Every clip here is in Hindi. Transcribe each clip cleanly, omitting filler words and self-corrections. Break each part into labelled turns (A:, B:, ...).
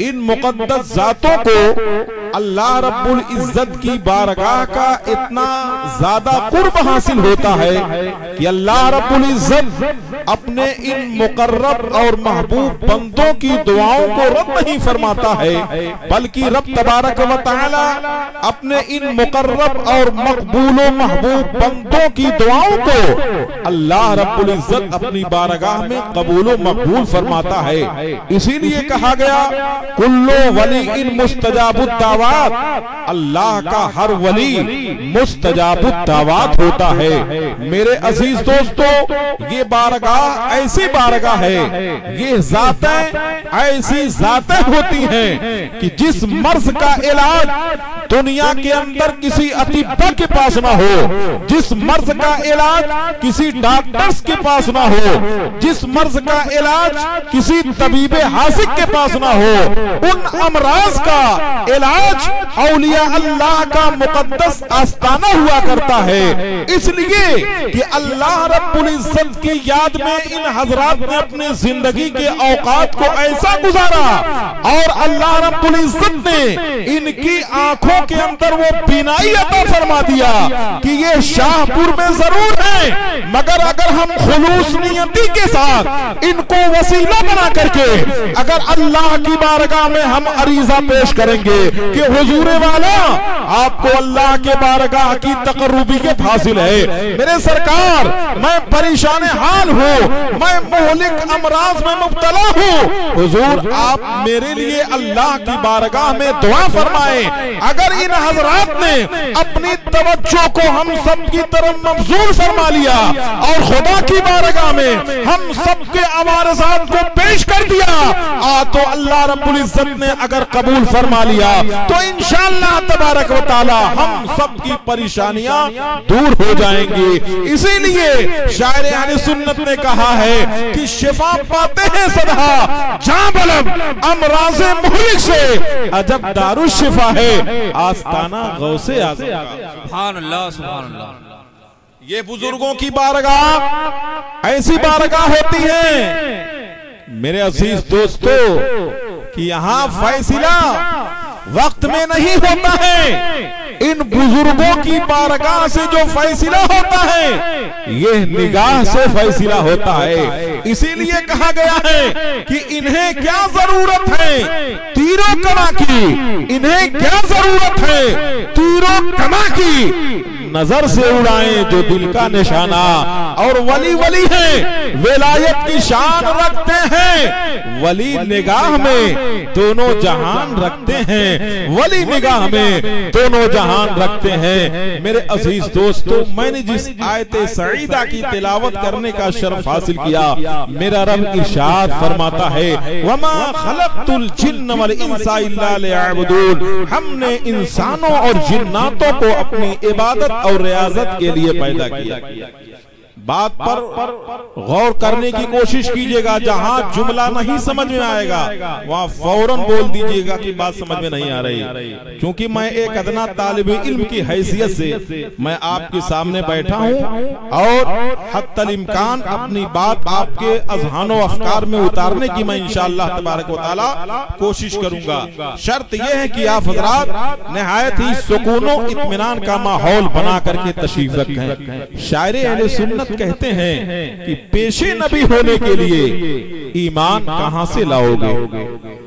A: इन मुकद्दस जातों को अल्लाह रब्बुल इज्जत की बारगाह का इतना ज्यादा कुर्ब हासिल होता है कि अल्लाह रब्बुल इज्जत अपने इन मुकर्रब और महबूब बंदों की दुआओं को रद्द नहीं फरमाता है, बल्कि रब तबारक व तआला अपने इन मुकर्रब और मकबूल व महबूब बंदों की दुआओं को अल्लाह रब्बुल इज्जत अपनी बारगाह में कबूल व मकबूल फरमाता है। इसीलिए कहा गया कुल्लो वली इन मुस्तजाबुद दावात, अल्लाह का हर वली मुस्तजाबुद दावात होता है। मेरे अजीज दोस्तों, ये बारगाह ऐसी बारगाह है, ये जातें ऐसी जातें होती हैं कि जिस मर्ज का इलाज दुनिया के अंदर किसी अतिब्बा के पास ना हो, जिस मर्ज का इलाज किसी डॉक्टर्स के पास ना हो, जिस मर्ज का इलाज किसी तबीबे हासिक के पास ना हो, उन अमराज का इलाज औलिया अल्लाह का मुकद्दस आस्ताना हुआ करता है। इसलिए कि अल्लाह रब्बुल इज्जत की याद में इन हजरात ने अपनी जिंदगी के औकात को ऐसा गुजारा और अल्लाह रब्बुल इज्जत ने इनकी आंखों के अंदर वो बीनाई अता फरमा दिया कि ये शाहपुर में जरूर है, मगर अगर हम खुलूस नियति के साथ इनको वसीला बना करके अगर अल्लाह की बारगाह में हम अरीजा पेश करेंगे कि हुजूर वाला आपको अल्लाह के बारगाह की तकर्रुबियत हासिल है, मेरे सरकार मैं परेशान हाल हूँ, मैं मोहलिक अमराज में मुब्तला हूँ, हुजूर आप मेरे लिए अल्लाह की बारगाह में दुआ फरमाएं। अगर इन हजरात ने अपनी तवज्जो को हम सब की तरफ मबजूल फरमा लिया और खुदा की बारगाह में हम सबके अवारसात को पेश कर दिया, तो अल्लाह रब्बुल इज्जत ने अगर कबूल फरमा लिया तो इंशाअल्लाह तबारक व तआला हम सब की परेशानियां दूर हो जाएंगी। इसीलिए शायर अहले सुन्नत ने कहा है कि शिफा पाते हैं सदा जहां बलम अमराज़े मुहलिक से, अजब दारू शिफा है आस्ताना गौसे आज़म का।
B: सुभान अल्लाह, सुभान अल्लाह।
A: ये बुजुर्गों की बारगाह ऐसी बारगाह होती है मेरे अजीज दोस्तों कि यहाँ फैसला वक्त में नहीं होता है, इन बुजुर्गों की बारगाह से जो फैसला होता है यह निगाह से फैसला होता है। इसीलिए कहा गया है कि इन्हें क्या जरूरत है तीरों कमा की, इन्हें क्या जरूरत है तीरों कमा की, नजर से उड़ाएं जो दिल का निशाना। और वली वली है, विलायत की शान रखते हैं, वली निगाह में दोनों जहान रखते हैं, वली निगाह में दोनों जहान रखते हैं। मेरे अजीज दोस्तों, मैंने जिस आयते सईदा की तिलावत करने का शर्फ हासिल किया, मेरा रब इरशाद फरमाता है वमा खलक़तुल जिन्न वल इंसा इल्ला लियअबुदून, हमने इंसानों और जिन्नातों को अपनी इबादत और रियाजत के लिए पैदा किया। बात पर गौर करने की कोशिश कीजिएगा, जहां जुमला नहीं समझ में आएगा वहां फौरन बोल दीजिएगा कि बात समझ में नहीं आ रही, क्योंकि मैं एक अदना तालिब इल्म की हैसियत से मैं आपके सामने बैठा हूं और हत्तल इम्कान अपनी बात आपके अज़हानो अफ़कार में उतारने की मैं इंशाअल्लाह तबारक व तआला कोशिश करूंगा। शर्त यह है कि आप हज़रात निहायत ही सुकूनो इत्मीनान का माहौल बना करके तशरीफ रखें। शायरे अहले सुन्नत कहते हैं कि पेशे नबी होने के लिए ईमान कहां से लाओगे?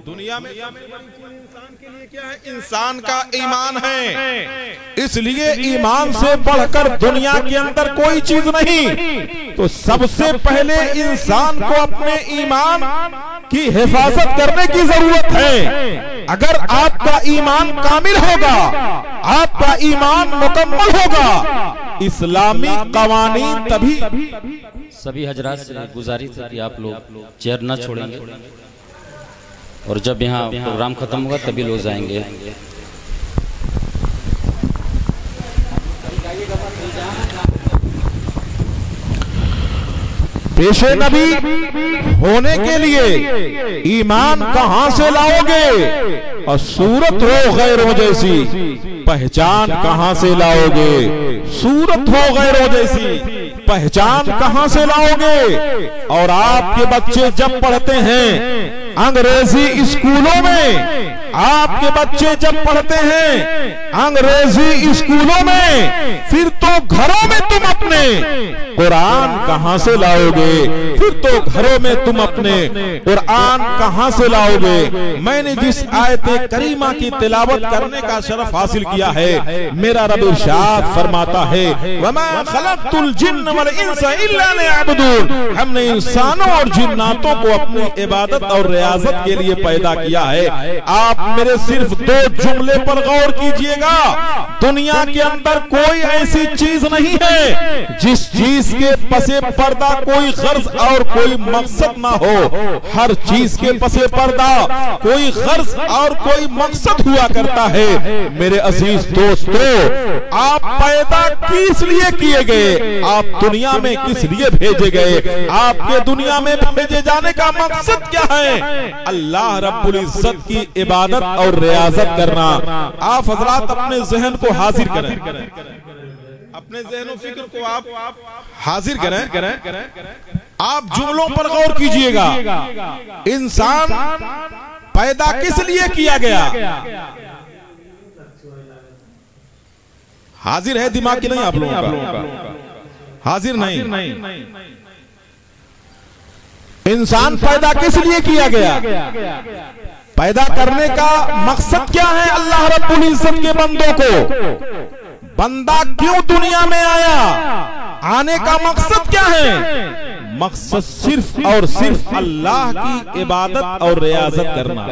A: दुनिया में इंसान के लिए क्या है? इंसान का ईमान है। इसलिए ईमान से बढ़कर दुनिया के अंदर कोई चीज नहीं। तो सबसे पहले इंसान को अपने ईमान की हिफाजत करने की जरूरत है। अगर आपका ईमान कामिल होगा, आपका ईमान मुकम्मल होगा, इस्लामी कवानीन तभी।
B: सभी हजरात से गुजारिश है कि आप लोग चेयर न छोड़ेंगे और जब यहाँ प्रोग्राम खत्म होगा तभी लोग जाएंगे।
A: पेशे नबी होने के लिए ईमान कहां से लाओगे? और सूरत हो गैरों जैसी, पहचान कहां से लाओगे? सूरत हो गैरों जैसी। पहचान कहां से लाओगे? और आपके बच्चे जब पढ़ते हैं अंग्रेजी स्कूलों में, आपके बच्चे जब पढ़ते हैं अंग्रेजी स्कूलों में, फिर तो घरों में तुम अपने कुरान कहां से लाओगे? फिर तो घरों में तुम अपने कुरान कहां से लाओगे? मैंने जिस आयते करीमा की तिलावत करने का शरफ हासिल किया है, मेरा रब इरशाद फरमाता है, वमा खलक़तुल जिन्न वल इंसा इल्ला लियअबुदून, हमने इंसानों और जिन्नातों को अपनी इबादत और रियाजत के लिए पैदा किया है। आप मेरे सिर्फ दो जुमले पर गौर कीजिएगा। दुनिया के अंदर कोई ऐसी चीज नहीं है जिस चीज के पसे पर्दा कोई गर्ज और कोई मकसद ना हो। हर चीज के पसे पर्दा कोई गर्ज और कोई मकसद हुआ करता है। मेरे अजीज दोस्तों, आप पैदा किस लिए किए गए? आप दुनिया में किस लिए भेजे गए? आपके दुनिया में भेजे जाने का मकसद क्या है? अल्लाह रब्बुल इज्जत की इबादत और रियाजत करना। आप हजरात अपने जहन को हाजिर करें, अपने जहन फिक्र को आप हाजिर करें। आप जुमलों पर गौर कीजिएगा। इंसान पैदा किस लिए किया गया? हाजिर है दिमाग की नहीं? आप लोगों का हाजिर नहीं। इंसान पैदा किस लिए किया गया? पैदा करने का मकसद क्या है? अल्लाह रब्बुल इज्जत के बंदों को, बंदा क्यों दुनिया में आया? आने का मकसद क्या है? मकसद सिर्फ और सिर्फ अल्लाह की इबादत और रियाजत करना।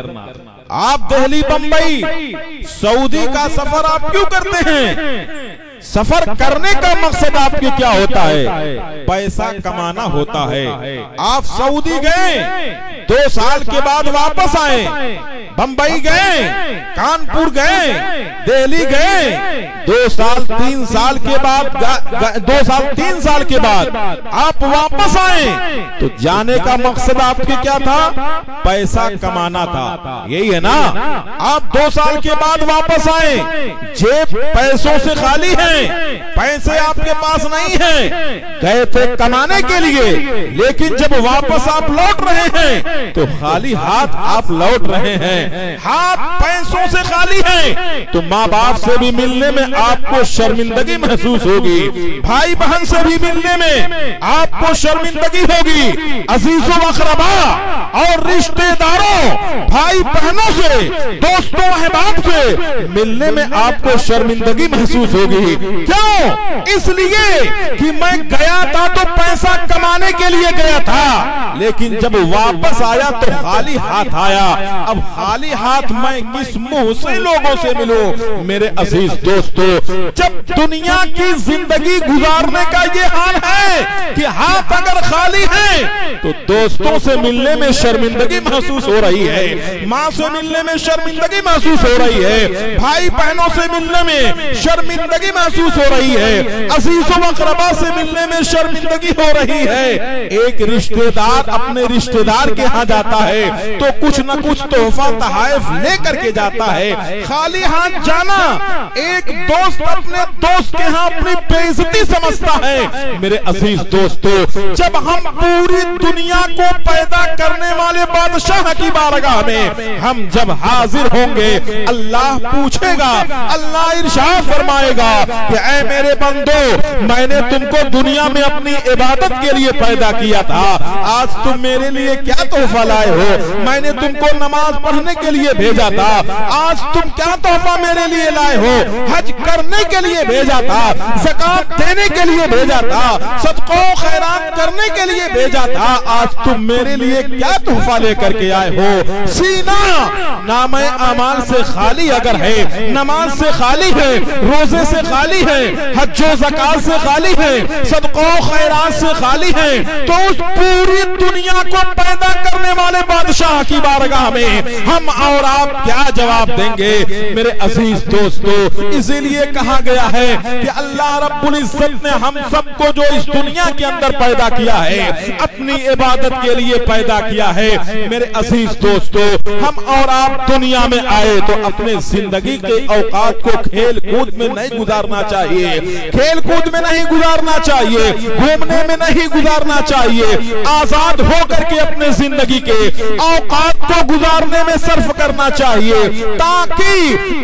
A: आप दिल्ली, बंबई, सऊदी का सफर आप क्यों करते हैं? सफर करने का मकसद आपके क्या होता है? पैसा कमाना होता है। आप सऊदी गए, 2 साल के बाद वापस आए, बंबई गए, कानपुर गए, दिल्ली गए, 2 साल 3 साल के बाद 2 साल 3 साल के बाद आप वापस आए, तो जाने का मकसद आपके क्या था? पैसा कमाना था। यही है ना? आप 2 साल के बाद वापस आए, जेब पैसों से खाली है, पैसे आपके पास नहीं है, गए थे कमाने के लिए, लेकिन जब वापस आप लौट रहे हैं तो खाली हाथ आप लौट रहे हैं। हाथ पैसों से खाली है, तो माँ बाप से भी मिलने में आपको शर्मिंदगी महसूस होगी, भाई बहन से भी मिलने में आपको शर्मिंदगी होगी, अजीजों अक़रबा और रिश्तेदारों, भाई बहनों से, दोस्तों अहबाब से मिलने में आपको शर्मिंदगी महसूस होगी। क्यों? इसलिए कि मैं गया था तो पैसा कमाने के लिए गया था, लेकिन जब वापस आया तो खाली हाथ आया। अब खाली हाथ मैं किस मुंह से लोगों से मिलूं? मेरे अजीज दोस्तों, जब दुनिया की जिंदगी गुजारने का ये हाल है कि हाथ अगर खाली है तो दोस्तों से मिलने में शर्मिंदगी महसूस हो रही है, माँ से मिलने में शर्मिंदगी महसूस हो रही है, भाई बहनों से मिलने में शर्मिंदगी महसूस हो रही है, अजीजों अक़रबा से मिलने में शर्मिंदगी हो रही है। एक रिश्तेदार अपने रिश्तेदार के यहाँ जाता है तो कुछ न कुछ तोहफा तहाइफ लेकर के जाता है, खाली हाथ जाना एक दोस्त अपने दोस्त के यहाँ अपनी बेइज्जती समझता है। मेरे अजीज दोस्तों, जब हम पूरी दुनिया को पैदा करने वाले बादशाह की बारगाह में हम जब हाजिर होंगे, अल्लाह पूछेगा, अल्लाह इरशाद फरमाएगा कि ऐ मेरे बंदो, मैंने तुमको दुनिया में अपनी इबादत के लिए पैदा किया था, आज तुम मेरे लिए क्या तोहफा लाए हो? मैंने तुमको नमाज पढ़ने के लिए भेजा था, आज तुम क्या तोहफा मेरे लिए लाए हो? हज करने के लिए भेजा था, ज़कात देने के लिए भेजा था, सदक़ा खैरात करने के लिए भेजा था, आज तुम मेरे लिए क्या तोहफा लेकर के आए हो? सीना नामे अमाल से खाली अगर है, नमाज से खाली है, रोजे से खाली है, हज्जो ज़कात से खाली है, सदक़ा खैरात से खाली है, तो उस पूरी दुनिया को पैदा कर करने वाले बादशाह की बारगाह में हम और आप क्या जवाब देंगे मेरे अजीज दोस्तों। इसीलिए कहा गया है कि अल्लाह रब्बुल इज्जत ने हम सबको जो इस दुनिया के अंदर पैदा किया है अपनी इबादत के लिए पैदा किया है। मेरे अजीज दोस्तों, हम और आप दुनिया में आए तो अपने जिंदगी के औकात को खेल कूद में नहीं गुजारना चाहिए, खेल कूद में नहीं गुजारना चाहिए, घूमने में नहीं गुजारना चाहिए। आजाद होकर के अपने जिंदगी के औकात को गुजारने में सर्फ करना चाहिए, ताकि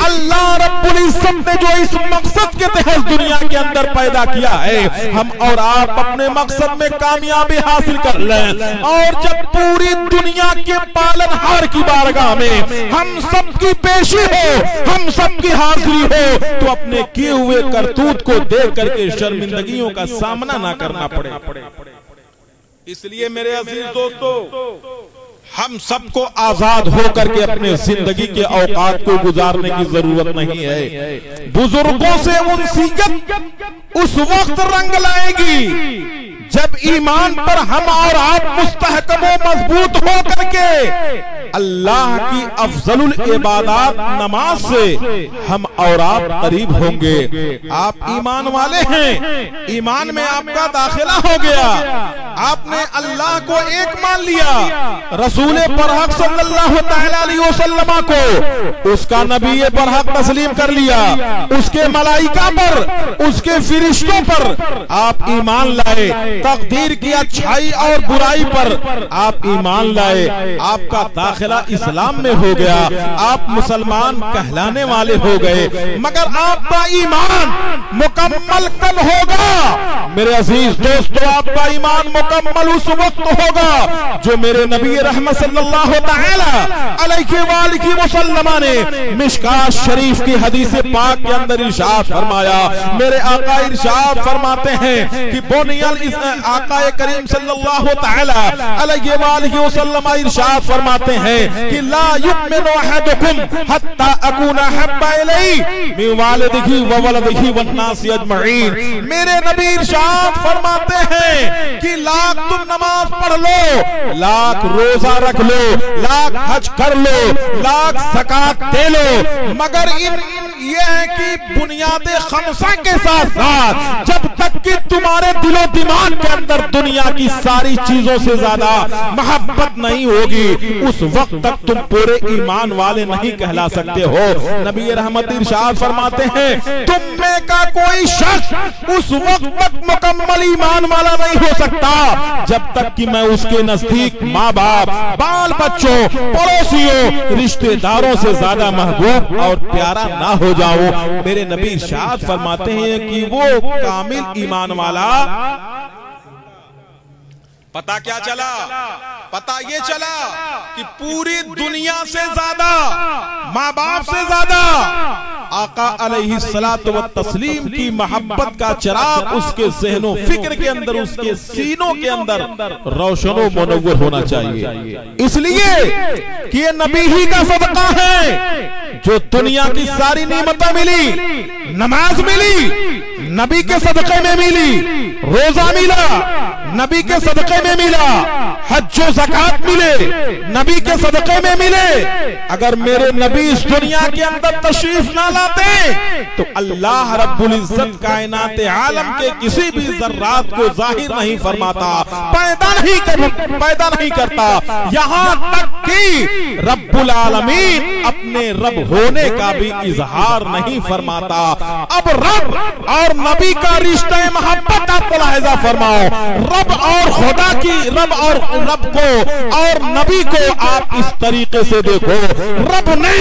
A: अल्लाह रब्बुल इज्जत ने जो इस मकसद के तहत दुनिया के अंदर पैदा किया है हम और आप अपने मकसद में कामयाबी हासिल कर लें। और जब पूरी दुनिया के पालनहार की बारगाह में हम सबकी पेशी हो, हम सबकी हाजिरी हो, तो अपने किए हुए करतूत को देख करके शर्मिंदगियों का सामना ना करना पड़े। इसलिए मेरे अजीज दोस्तों, हम सबको आजाद होकर के अपने जिंदगी के औकात को गुजारने की जरूरत नहीं है। बुजुर्गों से उनसीयत उस वक्त रंग लाएगी जब ईमान पर हम और आप मुस्तहकम व मजबूत हो करके अल्लाह की अफजलुल इबादत नमाज से हम और आप करीब होंगे। आप ईमान वाले हैं, ईमान में आपका दाखिला हो गया, आपने अल्लाह को एक मान लिया, रसूल बरहक सल्लल्लाहु तआला अलैहि वसल्लम को उसका नबी बरहक तस्लीम कर लिया, उसके मलाइका पर, उसके फिरिश्तों पर आप ईमान लाए, तकदीर की अच्छाई और बुराई पर आप ईमान लाए, आपका दाखिला इस्लाम में हो गया, आप मुसलमान कहलाने वाले हो गए। मगर आपका ईमान मुकम्मल कब होगा मेरे अजीज दोस्तों? आपका ईमान मुकम्मल उस वक्त होगा जो मेरे नबी रहमत सल्लल्लाहु तआला अलैहि वसल्लम ने मिशकात शरीफ की हदीस पाक के अंदर इरशाद फरमाया। मेरे आका इरशाद फरमाते हैं कि बोनियल आका करीम सल्लल्लाहु तआला अलैहि वसल्लम इरशाद फरमाते हैं कि ला युमिनु अहदुकुम हत्ता अकूना हब्बा इलैहि मिन वालिदिही व वलदिही वन नास अजमईन। मेरे नबी इरशाद फरमाते हैं कि लाख तुम नमाज पढ़ लो, लाख रोजा रख लो, लाख हज कर लो, लाख ज़कात दे लो, मगर ये है कि बुनियाद खमसा के साथ साथ जब तक कि तुम्हारे दिलो दिमाग के अंदर दुनिया की सारी चीजों से ज्यादा मोहब्बत नहीं होगी, उस वक्त तक तुम पूरे ईमान वाले नहीं कहला सकते हो। नबी रहमत इरशाद फरमाते हैं तुम में का कोई शख्स उस वक्त तक मुकम्मल ईमान वाला नहीं हो सकता जब तक कि मैं उसके नजदीक माँ बाप, बाल बच्चों, पड़ोसियों, रिश्तेदारों से ज्यादा महबूब और प्यारा ना हो जाओ। मेरे नबी इरशाद फरमाते हैं कि वो कामिल ईमान वाला। पता क्या चला? पता ये चला कि पूरी दुनिया से ज्यादा, माँ बाप से ज्यादा आका अलैहिस्सलातु व तस्लीम की मोहब्बत का चिराग उसके ज़हनो फिक्र के अंदर, उसके सीनों के अंदर रोशनो मुनव्वर होना चाहिए। इसलिए कि ये नबी ही का सदका है जो दुनिया की सारी नेमतें मिली, नमाज मिली नबी के सदक़े में मिली, रोजा मिला नबी के सदक़े में मिला, हज व ज़कात मिले नबी के सदक़े में मिले। अगर मेरे नबी इस दुनिया के अंदर तशरीफ ना लाते तो अल्लाह रब्बुल इज्जत कायनात आलम के किसी भी जर्रात को जाहिर नहीं फरमाता, पैदा नहीं करता। यहाँ तक कि रब्बुल आलमीन अपने रब होने का भी इजहार नहीं फरमाता। अब रब और नबी का रिश्ता मोहब्बत आप मुलाहिजा फरमाओ। रब और खुदा की, रब को और नबी को आप इस तरीके से देखो। रब ने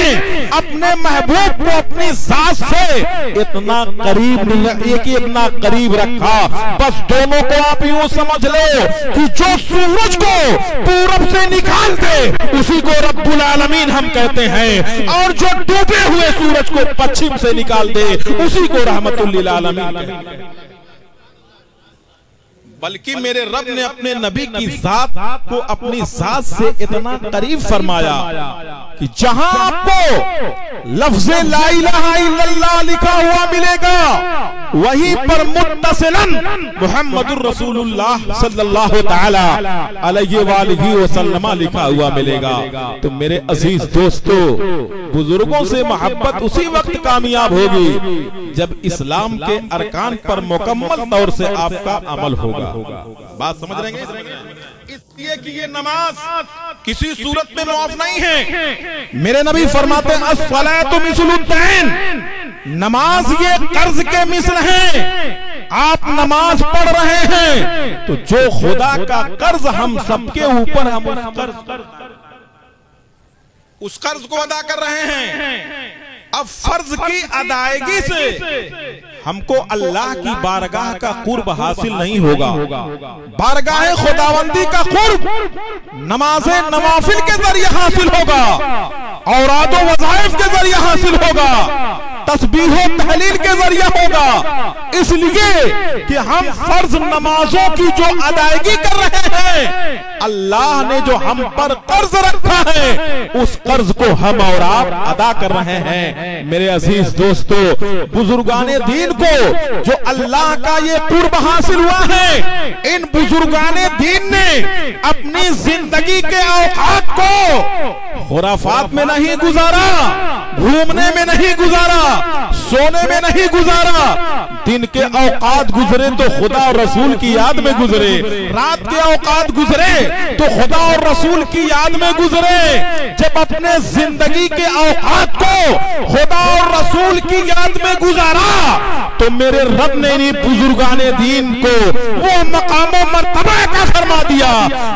A: अपने महबूब को अपनी जात से इतना करीब रखा, बस दोनों को आप यूं समझ लो कि जो सूरज को पूरब से निकाल दे उसी को रब्बुल आलमीन हम कहते हैं, और जो डूबे हुए सूरज को पश्चिम से निकाल दे उसी को रहमतुल लिल आलमीन कहते हैं। बल्कि मेरे रब ने अपने नबी की जात को अपनी जात से इतना करीब फरमाया कि जहां आपको लफ्ज़ ला इलाहा इल्लल्लाह लिखा हुआ मिलेगा, वहीं पर मुत्तसिलन मुहम्मदुर रसूलुल्लाह सल्लल्लाहु तआला अलैहि वालिहि वसल्लम लिखा हुआ मिलेगा। तो मेरे अजीज दोस्तों, बुजुर्गों से मोहब्बत उसी वक्त कामयाब होगी जब इस्लाम के अरकान पर मुकम्मल तौर से आपका अमल होगा। बात समझ रहे हैं? इसलिए कि ये नमाज किसी सूरत में माफ नहीं है। मेरे नबी फरमाते हैं अस्सलातु मिस्लुद्दैन, नमाज ये कर्ज के मिस्ल है। आप नमाज पढ़ रहे हैं तो जो खुदा का कर्ज हम सबके ऊपर, हम उस कर्ज को अदा कर रहे हैं। अब फर्ज की अदायगी से हमको अल्लाह की बारगाह का कुर्ब हासिल नहीं होगा। बारगाह खुदावंदी का कुर्ब नमाज़े नवाफिल के जरिए हासिल होगा, औरादो वज़ाइफ के जरिए हासिल होगा, तस्बीह तहलील के जरिए होगा। इसलिए कि हम फर्ज नमाजों की जो अदायगी कर रहे हैं, अल्लाह ने जो हम पर कर्ज रखा है, उस कर्ज को हम और आप अदा कर रहे हैं। मेरे अजीज दोस्तों, बुजुर्गाने दीन को जो अल्लाह का ये कुर्ब हासिल हुआ है, इन बुजुर्गाने दीन ने अपनी जिंदगी के औकात को खुराफात में नहीं गुजारा, घूमने में नहीं गुजारा, सोने में नहीं गुजारा। दिन के औकात गुजरे तो खुदा और रसूल की याद में गुजरे, रात के औकात गुजरे तो खुदा और रसूल की याद में गुजरे। जब अपने जिंदगी के औकात को खुदा और रसूल की याद में गुजारा, तो मेरे रब ने इन बुजुर्गाने दीन को वो मकाम मर्तबा का फरमा दिया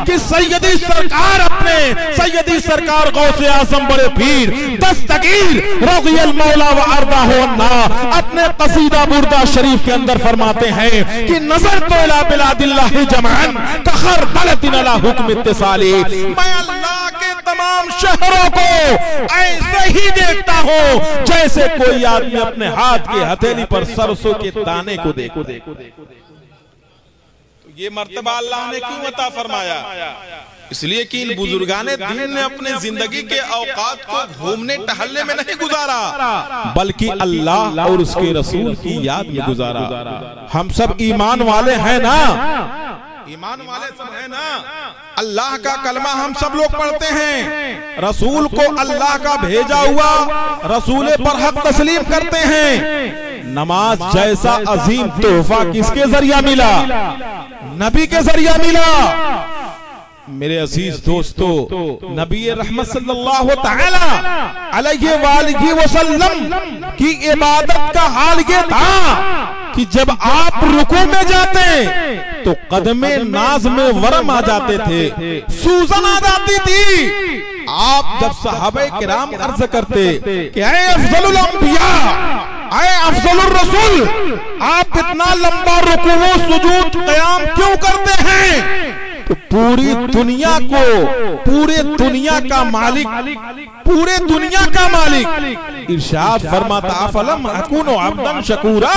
A: कि सैयदी सरकार अपने सैयदी सरकार गौसे आजम बड़े पीर दस्तगीर रज़ियल मौला व अर्दाहु अन्ना अपने कसीदा बुर्दा शरीफ के अंदर फरमाते हैं कि नजर तो इला बिलादिल्लाहि जमान कहर तलतिन अला हुक्म इत्तिसाली, मैं अल्लाह के तमाम शहरों को ऐसे ही देखता हूँ जैसे कोई आदमी अपने हाथ की हथेली पर सरसों के दाने को देखो। तो ये मर्तबा अल्लाह ने क्यों अता फरमाया? इसलिए कि इन बुजुर्गाने दीन ने अपने जिंदगी के औकात को घूमने टहलने में नहीं गुजारा, बल्कि अल्लाह और उसके रसूल की याद में गुजारा। हम सब ईमान वाले हैं ना? ईमान वाले सब है ना? अल्लाह का कलमा हम सब लोग पढ़ते हैं, रसूल को अल्लाह का भेजा हुआ रसूल पर हक तस्लीम करते हैं। नमाज जैसा अजीम तोहफा किसके जरिया मिला? नबी के जरिया मिला। मेरे अजीज दोस्तों, नबी रहमत सल्लल्लाहु तआला अलैहि वालिहि वसल्लम की इबादत का हाल ये था कि जब आप रुकू में जाते तो कदमे नाज में वरम आ जाते थे, सूजन आ जाती थी। आप जब सहाबे किराम अर्ज करते कि ऐ अफजलुल अंबिया, ऐ अफजलुर रसूल, आप इतना लंबा रुकू सुजूद क़याम क्यों करते हैं? तो पूरी दुनिया को, पूरे दुनिया का मालिक, पूरे दुनिया का मालिक इरशाद फरमाता फलम अकुनो अब्दन शकूरा,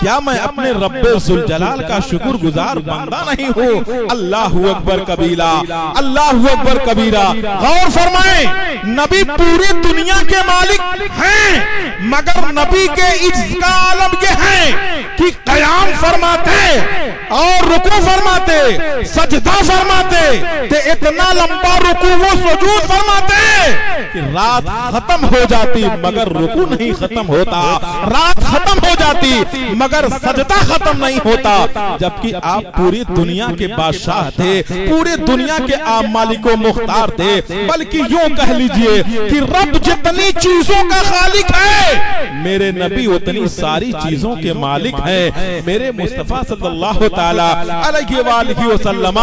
A: क्या मैं अपने रब्बे जुल जलाल का शुक्रगुजार बंदा नहीं हूँ? अल्लाहु अकबर कबीरा, अल्लाहु अकबर कबीरा। गौर फरमाएं, नबी पूरी दुनिया के मालिक हैं, मगर नबी के इज्जत का आलम ये है कि क़याम फरमाते और रुकू फरमाते, सजदा फरमाते, ते इतना लंबा रुकू वो सुजूद फरमाते कि रात खत्म हो जाती मगर रुकू नहीं खत्म होता, रात खत्म हो जाती मगर सजदा खत्म नहीं होता। जबकि आप पूरी दुनिया के बादशाह थे, पूरी दुनिया के आप मालिको मुख्तार थे, बल्कि यूं कह लीजिए कि रब जितनी चीजों का खालिक है, मेरे नबी उतनी सारी चीजों के मालिक हैं। मेरे मुस्तफा सल्लल्लाहु ताला अलैहि वालिहि वसल्लम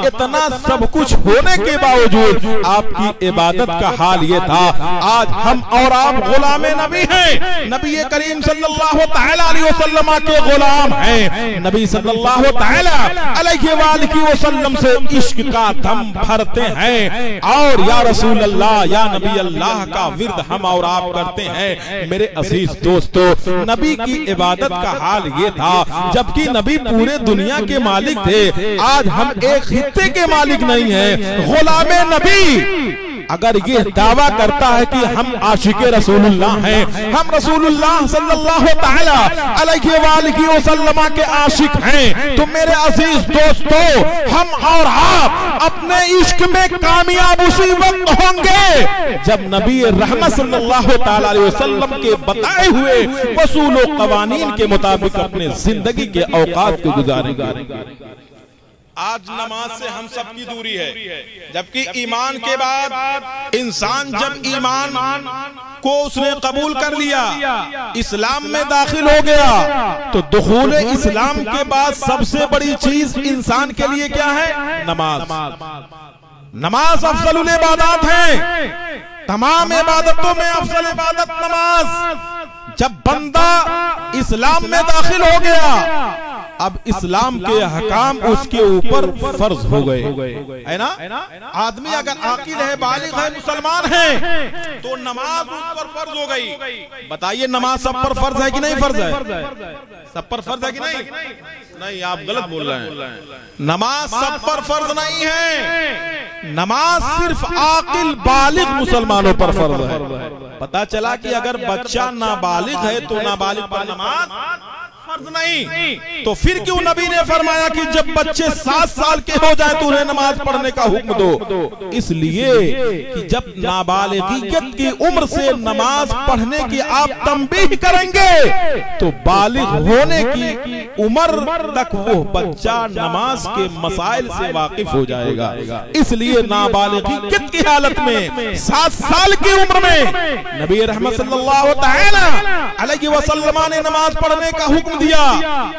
A: इतना सब कुछ होने के बावजूद आपकी इबादत का हाल ये था। आज हम और आप गुलामे नबी हैं, नबी करीम सल्लल्लाहु ताला अलैहि वसल्लम के गुलाम हैं। नबी सल्लल्लाहु ताला अलैहि वालिहि वसल्लम से इश्क का दम भरते हैं और या रसूल अल्लाह, या नबी अल्लाह का विर्द हम और आप करते हैं। मेरे अजीज दोस्तों, नबी की इबादत का हाल ये था, जबकि नबी पूरे दुनिया के मालिक थे। आज हम एक खित्ते के मालिक नहीं हैं, गुलामे नबी अगर ये दावा करता है कि हम आशिके रसूलुल्लाह हैं, हम रसूलुल्लाह सल्लल्लाहु तआला अलैहि वसल्लम के आशिक हैं, तो मेरे अजीज दोस्तों, हम और आप अपने इश्क में कामयाब उसी वक्त होंगे जब नबी रहमत सल्लल्लाहु तआला अलैहि वसल्लम के बताए हुए उसूल व कवानीन के मुताबिक अपने जिंदगी के औकात को गुजारेंगे। आज नमाज से हम सबकी दूरी है, जबकि ईमान के बाद इंसान जब ईमान को उसने कबूल कर लिया, इस्लाम में दाखिल हो गया, तो दुखूल इस्लाम के बाद सबसे बड़ी चीज इंसान के लिए क्या है? नमाज। नमाज अफजलुल इबादत है, तमाम इबादतों में अफजल इबादत नमाज। जब बंदा इस्लाम में दाखिल हो गया, अब इस्लाम के हकाम उसके ऊपर फर्ज हो गए, है ना? आदमी अगर आकिल है, बालिग है, मुसलमान है, तो नमाज उस पर फर्ज हो गई। बताइए, नमाज सब पर फर्ज है कि नहीं? फर्ज है, सब पर फर्ज है कि नहीं? नहीं, आप गलत बोल रहे हैं। नमाज सब पर फर्ज नहीं है, नमाज सिर्फ आकिल बालिग मुसलमानों पर फर्ज है। पता चला कि अगर बच्चा नाबालिग है तो नाबालिग पर नमाज फर्ज नहीं, तो फिर क्यों नबी ने फरमाया कि जब बच्चे 7 साल के हो जाए तो उन्हें नमाज पढ़ने का हुक्म दो? इसलिए कि जब नाबालिगियत की उम्र से नमाज पढ़ने की आप तंबीह करेंगे तो बालिग होने की उम्र तक वो बच्चा नमाज के मसाइल से वाकिफ हो जाएगा। इसलिए नाबालिगियत की हालत में 7 साल की उम्र में नबी रहमत सल्लल्लाहु तआला अलैहि वसल्लम ने नमाज पढ़ने का हुक्म दिया,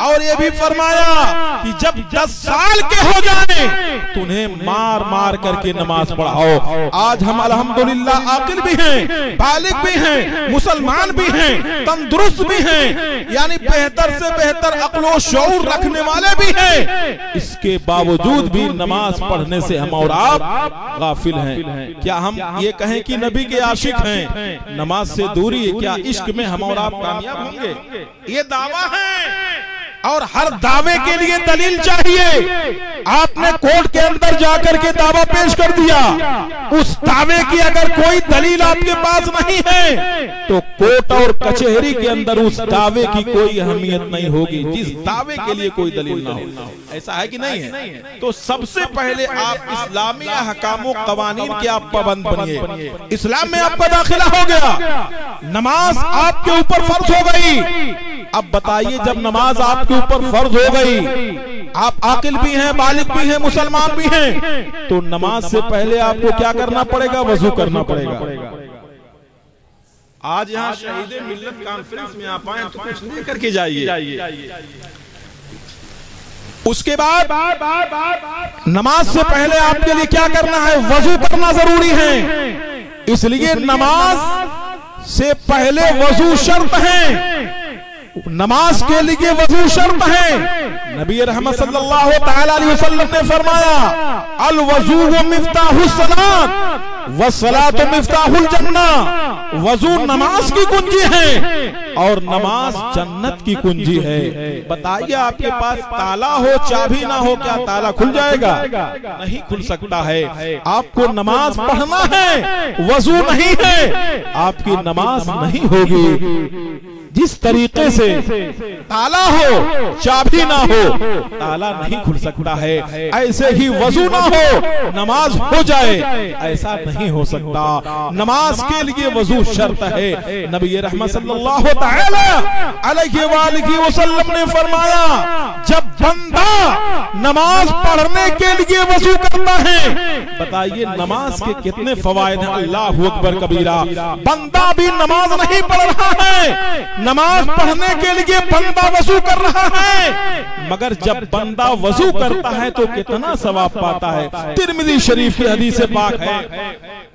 A: और ये भी फरमाया कि जब 10 साल के हो जाए तो उन्हें मार मार करके नमाज पढ़ाओ। आज हम अल्हम्दुलिल्लाह आकिल भी हैं, बालिग भी हैं, मुसलमान भी हैं, तंदुरुस्त भी हैं, यानी बेहतर से बेहतर अक्लो शऊर रखने वाले भी हैं। इसके बावजूद भी नमाज पढ़ने से हम और आप गाफिल हैं। क्या हम ये कहें कि नबी के आशिक हैं, नमाज से दूरी है? क्या इश्क में हम और आप कामयाब होंगे? ये दावा है, और हर दावे के लिए दलील चाहिए। आपने कोर्ट के अंदर जाकर के दावा पेश कर दिया, उस दावे की अगर कोई दलील आपके पास नहीं है तो कोर्ट और कचहरी के अंदर उस दावे की कोई अहमियत नहीं होगी, जिस दावे के लिए कोई दलील ना हो। ऐसा है कि नहीं है? तो सबसे पहले आप इस्लामी अहकामों कवानीन के आप पाबंद बनिए। इस्लाम में आपका दाखिला हो गया, नमाज आपके ऊपर फर्ज हो गई। अब बताइए, जब नमाज आपके ऊपर फर्ज हो गई, आप आकिल भी हैं, बालिग भी हैं, मुसलमान भी हैं, तो नमाज से पहले आपको क्या करना पड़ेगा? वजू करना पड़ेगा। आज यहाँ शहीद मिल्लत कॉन्फ्रेंस में आप आए तो कुछ लेकर के जाइए। उसके बाद नमाज से पहले आपके लिए क्या करना है? वजू करना जरूरी है। इसलिए नमाज से पहले वजू शर्त है, नमाज के लिए वजू शर्त है। नबी रहमत सल्लल्लाहु तआला अलैहि वसल्लम ने फरमाया, अल वजू व मिफ्ताहुस सलात व सलातु मिफ्ताहुल जन्ना। वजू नमाज की कुंजी है और नमाज जन्नत की कुंजी है। बताइए, आपके पास ताला हो, चाबी ना हो, क्या ताला खुल जाएगा? नहीं खुल सकता है। आपको नमाज पढ़ना है, वजू नहीं है, आपकी नमाज नहीं होगी। जिस तरीके से ताला हो, चाबी ना हो, ताला नहीं खुल सकता है, ऐसे ही वजू ना हो, नमाज हो जाए, ऐसा नहीं हो सकता। नमाज के लिए वजू शर्त है। नबी रहमत सल्लल्लाहु तआला अलैहि वसल्लम ने फरमाया, जब बंदा नमाज पढ़ने के लिए वजू करता है, बताइए नमाज के कितने फवायद हैं। अल्लाहु अकबर कबीरा। बंदा भी नमाज नहीं पढ़ रहा है, नमाज पढ़ने के लिए बंदा वजू कर रहा है, मगर जब बंदा वजू करता है तो कितना सवाब पाता है। तिरमिज़ी शरीफ की हदीस पाक है,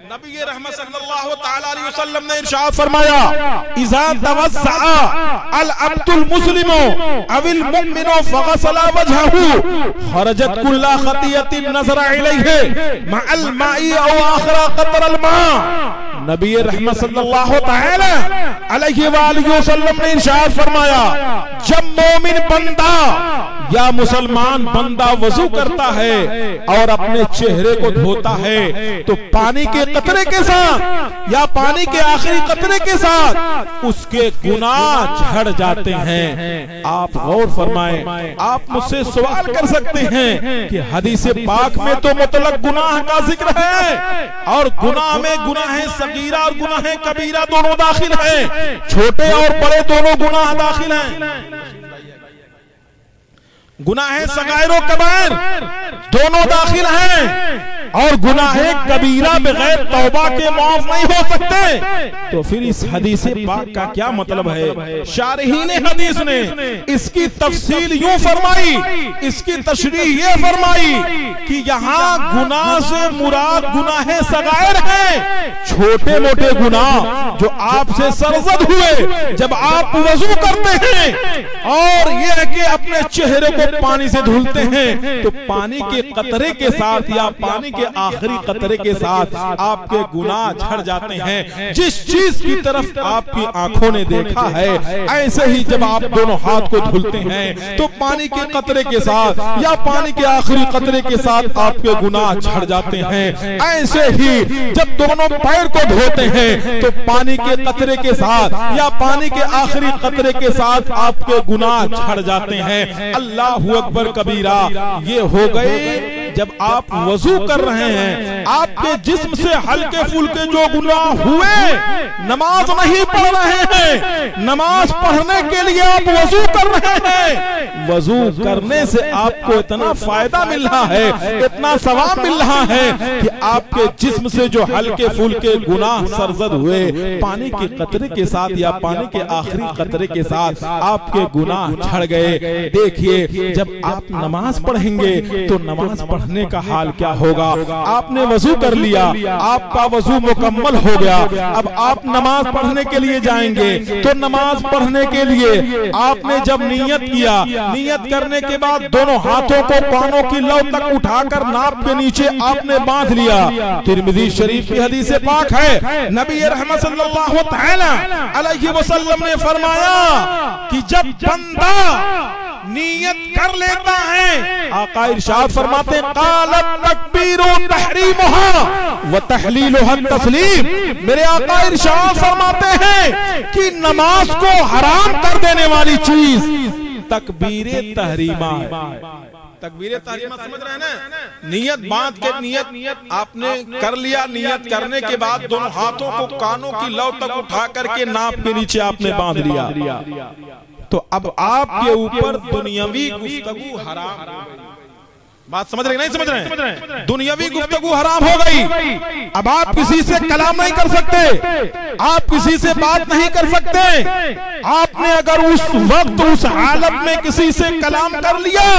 A: नबी रहमत सल्लल्लाहु तआला अलैहि वसल्लम ने इरशाद फरमाया, इज़ा तवस्सा अल अब्दुल मुस्लिमु अविल मुमिनु फगसला वजहहु खरजत कुल्ला खतियतिन नज़रा इलैहि मअल माई औ आखिरा क़तरल मा। नबी रहमत सल्लल्लाहु तआला अलैहि वसल्लम ने इरशाद फरमाया, जब मोमिन बंदा या मुसलमान बंदा वजू करता है और अपने चेहरे को धोता है तो पानी के कतरे के साथ या पानी के आखिरी कतरे के साथ उसके गुनाह झड़ जाते हैं। आप गौर फरमाएं, आप मुझसे सवाल कर सकते हैं कि हदीस पाक में तो मुतलक गुनाह का जिक्र है और गुनाह में गुनाह सगीरा और गुनाह कबीरा दोनों दाखिल हैं, छोटे और बड़े दोनों गुनाह दाखिल हैं। गुनाह सगायर और कबायर दोनों दाखिल हैं और गुनाह कबीरा बगैर तौबा के माफ नहीं हो सकते। तो फिर इस हदीस पाक का क्या मतलब है? शारहीन हदीस ने इसकी तफसील यूं फरमाई, इसकी तशरीह ये फरमाई कि यहाँ गुनाह से मुराद गुनाह सगायर है, छोटे मोटे गुनाह जो आपसे सरजद हुए जब आप वजू करते हैं और ये है कि अपने चेहरे को पानी से धुलते हैं तो पानी के कतरे के साथ या पानी के आखिरी कतरे के साथ आपके गुनाह झड़ जाते हैं। जिस चीज की तरफ आपकी आंखों ने देखा है, ऐसे ही जब आप दोनों हाथ को धुलते हैं तो पानी के कतरे के साथ या पानी के आखिरी कतरे के साथ आपके गुनाह झड़ जाते हैं। ऐसे ही जब दोनों पैर को धोते हैं तो पानी के कतरे के साथ या पानी के आखिरी कतरे के साथ आपके गुनाह झड़ जाते हैं। अल्लाह अकबर कबीरा ये हो गए जब आप वजू कर रहे हैं, आपके जिस्म से हल्के फुल्के जो गुनाह हुए, नमाज नहीं पढ़ रहे हैं, नमाज पढ़ने के लिए आप वजू कर रहे हैं, वजू करने से आपको इतना फायदा मिल रहा है, इतना सवाब मिल रहा है कि आपके जिस्म से जो हल्के फुल्के गुनाह सरजद हुए पानी के कतरे के साथ या पानी के आखिरी कतरे के साथ आपके गुनाह झड़ गए। देखिए जब आप नमाज पढ़ेंगे तो नमाज पढ़ने का हाल क्या होगा? आपने वजू कर लिया, आपका वजू मुकम्मल हो गया, अब आप नमाज पढ़ने के लिए जाएंगे तो नमाज पढ़ने के लिए आपने जब नियत किया, नियत करने के बाद दोनों हाथों को कानों की लौ तक उठाकर नाप के नीचे आपने बांध लिया। तिरमिज़ी शरीफ की हदीस पाक है, नबी रहमत सल्लल्लाहु तआला अलैहि वसल्लम ने फरमाया कि जब बंदा नियत कर लेता है, आका इरशाद फरमाते क़ालत तकबीरु तहरीमुहा व तहलीलुहा तस्लीम। मेरे आका इरशाद फरमाते हैं कि नमाज को हराम कर देने वाली चीज तकबीरे तहरीमा है। तकबीरे तहरीमा समझ रहे हैं ना? नियत बांध के नियत आपने कर लिया, नियत करने के बाद दोनों हाथों को कानों की लौ तक उठा करके नाप के नीचे आपने बांध लिया तो अब आपके ऊपर दुनियावी गुफ्तगू हराम हो गई। बात समझ रहे नहीं समझ रहे? दुनियावी गुफ्तगू हराम हो गई। अब आप किसी से कलाम नहीं कर सकते, आप किसी से बात नहीं कर सकते। आपने अगर उस वक्त उस हालत में किसी से कलाम कर लिया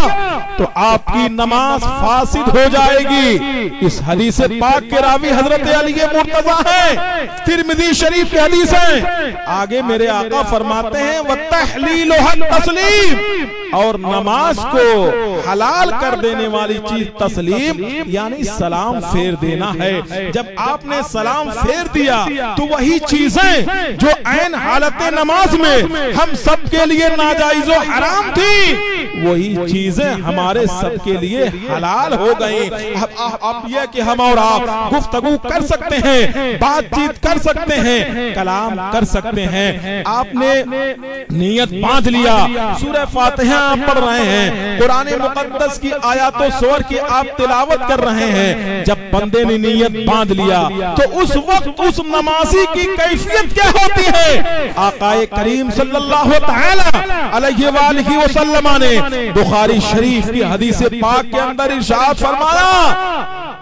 A: तो आपकी नमाज फासिद हो जाएगी। इस हदीस पाक के रावी हजरत अली मुर्तजा है, तिरमिज़ी शरीफ की हदीस है। आगे मेरे आका फरमाते हैं व तहलीलुहा तस्लीम, और नमाज को हलाल कर देने वाली चीज तस्लीम यानी सलाम फेर देना है। जब आपने सलाम फेर दिया तो वही चीजें जो ऐन हालत नमाज में हम सब के लिए नाजायज और हराम थी, वही चीजें हमारे सब के लिए हलाल हो गई। अब यह कि हम और आप गुफ्तगू कर सकते हैं, बातचीत कर सकते हैं, कलाम कर सकते हैं। आपने नियत बांध लिया, सूरह फातिहा आप पढ़ रहे हैं, कुरान मुकद्दस की आयातों सूर की आप तिलावत कर रहे हैं। जब बंदे ने नियत बांध लिया तो उस वक्त उस नमाजी की कैफियत क्या होती है? आकाए करीम सल्लल्लाहु तआला अलैहि वसल्लम ने बुखारी शरीफ की हदीस पाक के अंदर इरशाद फरमाया,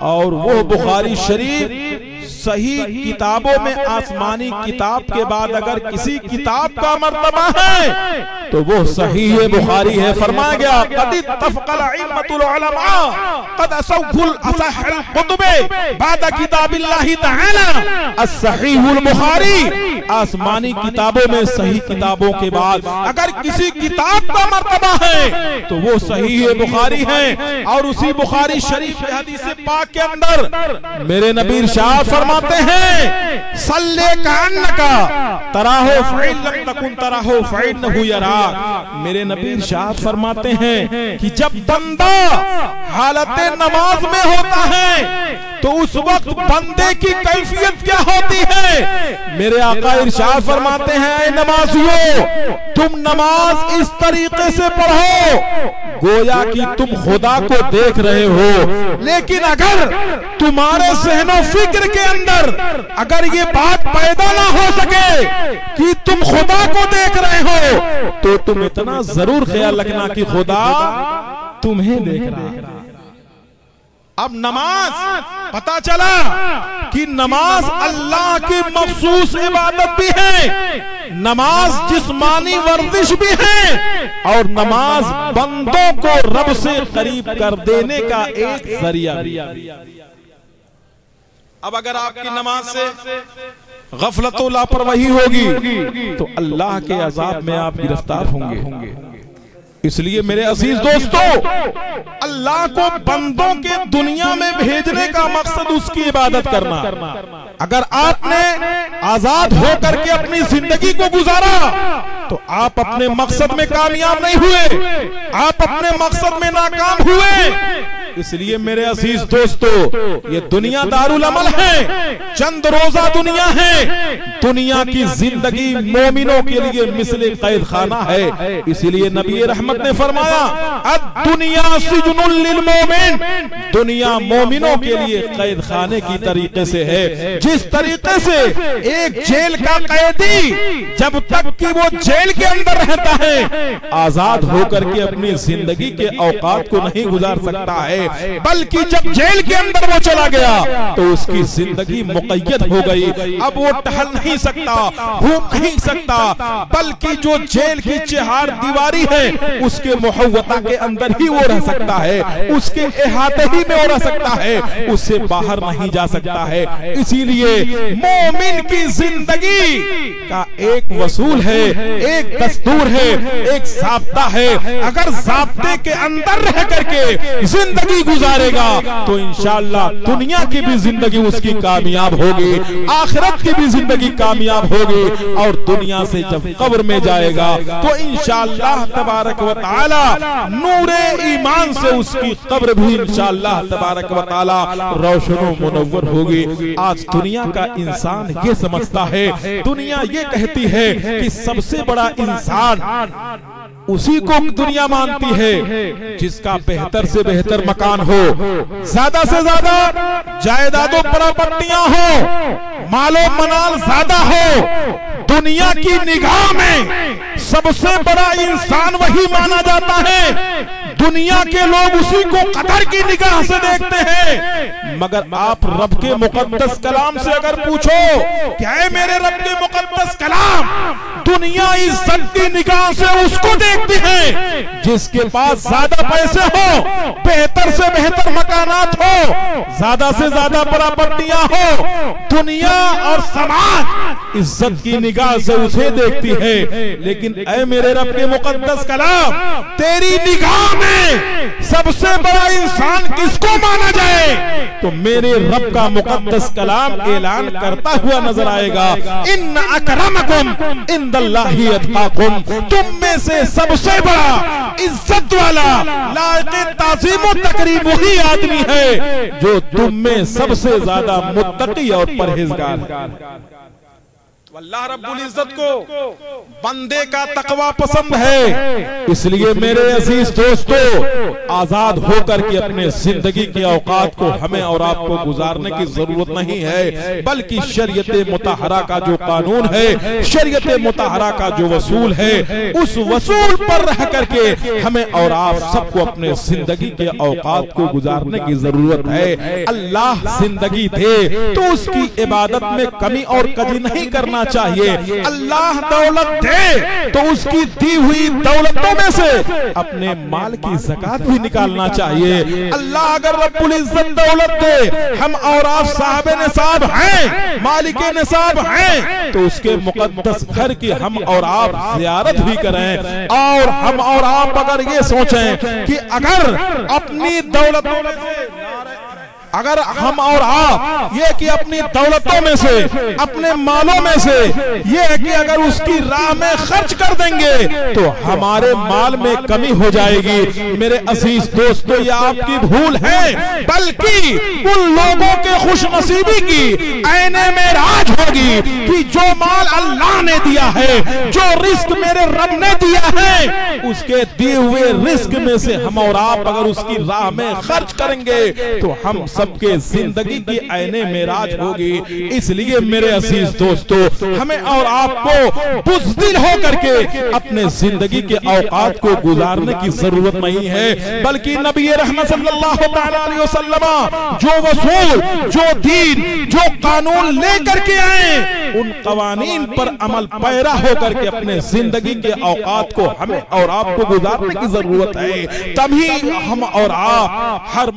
A: और वो बुखारी शरीफ सही किताबों में आसमानी किताब के बाद अगर किसी किताब का मर्तबा है तो वो सही है बुखारी है। फरमाया गया कद इत्तफ़क़ल अइम्मतुल उलमा कद असहुल असहल कुतुबे बाद किताबिल्लाहि तआला as-सहीहुल बुखारी। आसमानी किताबों में सही किताबों के बाद अगर किसी किताब का मर्तबा है तो वो सही है बुखारी है। और उसी बुखारी शरीफ के हदीस पाक के अंदर मेरे नबी इरशाद फरमाते हैं सल्ले कान्नका तराहो फ़इल्लम तकुन तराहो फ़इन्नहु यरा। मेरे नबी इरशाद फरमाते हैं कि जब बंदा हालत नमाज में होता है तो उस वक्त बंदे की कैफियत क्या होती है? मेरे आका इरशाद फरमाते हैं, ऐ नमाजियों, तुम नमाज इस तरीके से पढ़ो गोया कि तुम खुदा को देख रहे हो। लेकिन अगर तुम्हारे सहनो फिक्र के अंदर अगर ये बात पैदा ना हो सके कि तुम खुदा को देख रहे हो, तो तुम इतना जरूर ख्याल रखना कि खुदा तुम्हें देख रहा है। अब नमाज, पता चला कि नमाज अल्लाह की मखसूस इबादत भी है, नमाज जिस्मानी वर्जिश भी है, और नमाज बंदों को रब से करीब कर देने का एक जरिया भी। अब अगर आपकी नमाज से गफलत और लापरवाही होगी तो अल्लाह के अजाब में आप गिरफ्तार होंगे। इसलिए मेरे अजीज दोस्तों, अल्लाह को बंदों के दुनिया में भेजने का मकसद उसकी इबादत करना। अगर आपने आजाद होकर के अपनी जिंदगी को गुजारा तो आप अपने मकसद में कामयाब नहीं हुए, आप अपने मकसद में नाकाम हुए। इसलिए मेरे अजीज दोस्तों, ये दुनिया दारुल अमल है, चंद रोजा दुनिया है। दुनिया की जिंदगी मोमिनों के लिए मिसले कैद खाना है। इसलिए नबी रहमत ने फरमाया, अद-दुनिया सिजनुल लिल मोमिन, दुनिया मोमिनों के लिए कैद खाने की तरीके से है। जिस तरीके से एक जेल का कैदी जब तक कि वो जेल के अंदर रहता है, आजाद होकर के अपनी जिंदगी के औकात को नहीं गुजार सकता है, बल्कि जब जेल के अंदर वो चला गया तो उसकी जिंदगी मुक़य्यद हो गई। अब वो टहल नहीं सकता, घूम नहीं सकता, बल्कि जो जेल की चहार दीवारी है उसके मुहव्वता के अंदर ही वो रह सकता है, उसके इहाते ही में वो रह सकता है, उससे बाहर नहीं जा सकता है। इसीलिए मोमिन की जिंदगी का एक वसूल है, एक दस्तूर है, एक ज़ाब्ता है। अगर ज़ाब्ते के अंदर रह करके जिंदगी गुजारेगा तो इंशाअल्लाह दुनिया की भी जिंदगी उसकी कामयाब होगी, आखिरत की भी जिंदगी कामयाब होगी, और दुनिया से जब कब्र में जाएगा तो इंशाअल्लाह तबारक व तआला नूरे ईमान से उसकी कब्र भी इंशाअल्लाह तबारक व तआला रोशनो मुनव्वर होगी। आज दुनिया का इंसान ये समझता है, दुनिया ये कहती है कि सबसे बड़ा इंसान उसी को दुनिया मानती है जिसका बेहतर से बेहतर मकान हो, ज्यादा से ज्यादा जायदादों प्रॉपर्टियां हो, मालो मनाल ज्यादा हो। दुनिया की निगाह में सबसे बड़ा इंसान वही माना जाता है। दुनिया के लोग उसी को कदर की निगाह से देखते हैं, मगर आप रब के मुकद्दस कलाम से अगर पूछो, क्या है मेरे रब के मुकद्दस कलाम, दुनिया इज्जत की निगाह से उसको देखती है जिसके पास ज्यादा पैसे हो, बेहतर से बेहतर मकानात हो, ज्यादा से ज्यादा प्रॉपर्टियां हो। दुनिया और समाज इज्जत की निगाह से उसे देखती है। लेकिन ऐ मेरे रब के मुकद्दस कलाम, तेरी निगाह में सबसे बड़ा इंसान किसको माना जाए? तो मेरे रब का मुकद्दस कलाम ऐलान करता हुआ नजर आएगा, इन्न अकरमकुम इंदल्लाहि अतकाकुम, तुम में से सबसे बड़ा इज्जत वाला लायक़े ताज़ीम व तकरीम वही आदमी है जो तुम में सबसे ज्यादा मुत्तकी और परहेजगार है। अल्लाह रब्बुल इज्जत को बंदे का तकवा पसंद है। इसलिए मेरे अजीज दोस्तों, आजाद होकर के अपने जिंदगी के औकात को हमें और आपको गुजारने की जरूरत नहीं है, बल्कि शरीयत मुतहरा का जो कानून है, शरीयत मुतहरा का जो वसूल है, उस वसूल पर रह करके हमें और आप सबको अपने जिंदगी के औकात को गुजारने की जरूरत है। अल्लाह जिंदगी दे तो उसकी इबादत में कमी और कजी नहीं करना चाहिए। अल्लाह दौलत दे तो उसकी दी हुई दौलतों में से अपने माल की ज़कात भी निकालना चाहिए। अल्लाह अगर रब्बुल इज्जत दौलत दे, हम और आप साहबे निसाब हैं, मालिके निसाब हैं, तो उसके मुकद्दस घर की हम और आप ज़ियारत भी करें। और हम और आप अगर ये सोचें कि अगर अपनी दौलतों में से अगर हम और आप ये कि अपनी दौलतों में से, अपने मालों में से ये है कि अगर उसकी राह में खर्च कर देंगे तो हमारे माल में कमी हो जाएगी। मेरे अजीज दोस्तों, ये आपकी भूल है, बल्कि उन लोगों के खुशनसीबी की ऐने में राज होगी कि जो माल अल्लाह ने दिया है, जो रिस्क मेरे रब ने दिया है, उसके दिए हुए रिस्क में से हम और आप अगर उसकी राह में खर्च करेंगे तो हम सबके जिंदगी की ऐने मेराज होगी। इसलिए मेरे अजीज दोस्तों, हमें और आपको बुज़दिल होकर के अपने जिंदगी के औकात को गुजारने की जरूरत नहीं है, बल्कि नबी रहमत सल्लल्लाहु अलैहि वसल्लम जो वसूल, जो दीन, जो कानून लेकर के आए, उन कवानीन पर अमल पैरा होकर के अपने जिंदगी के औकात को हमें और आपको गुजारने की जरूरत है। तभी हम और आप हर